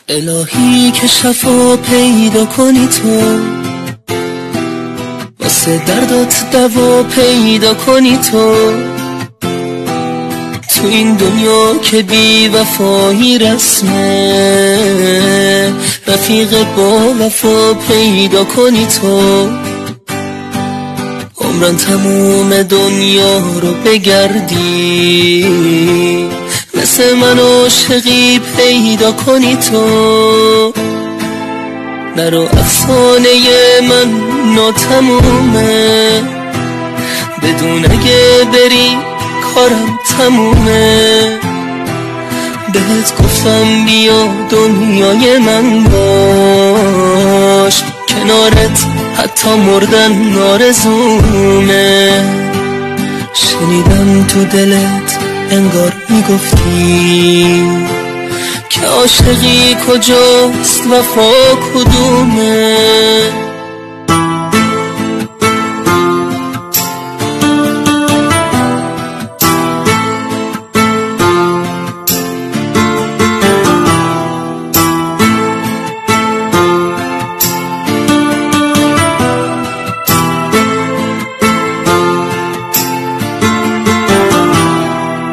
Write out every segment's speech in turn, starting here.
الهی که شفا پیدا کنی تو، واسه دردات دوا پیدا کنی تو این دنیا که بی وفایی رسمه، رفیق با وفا پیدا کنی تو عمران تموم دنیا رو بگردی، مثل من عاشقی پیدا کنی تو نرو افسانه من ناتمومه، بدون اگه بری کارم تمومه، بهت گفتم بیا دنیای من باش، کنارت حتی مردن آرزومه. شنیدم تو دلت انگار میگفتی که عاشقی کجاست وفا کدومه.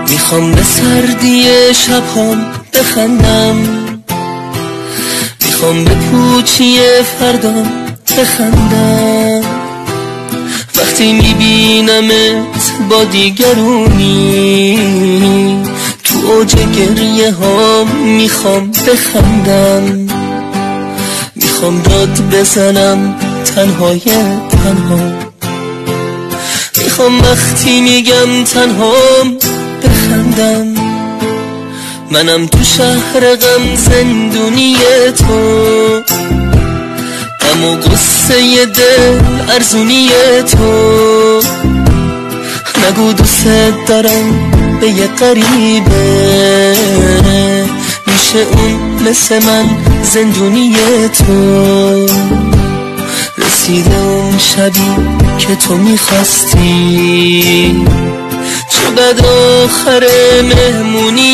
میخوام به سردی شبهام بخندم، میخوام به پوچی فردام بخندم، وقتی میبینمت با دیگرونی تو اوج گریه هام میخوام بخندم، میخوام داد بزنم تنهای تنها، میخوام وقتی میگم تنهام بخندم، منم تو شهر غم زندونی تو، غم و غصه دل ارزونی تو، نگو دوست دارم به یه غریبه، میشه اون مثل من زندونی تو، رسیده اون شبی که تو میخواستی، چه بد آخر مهمونی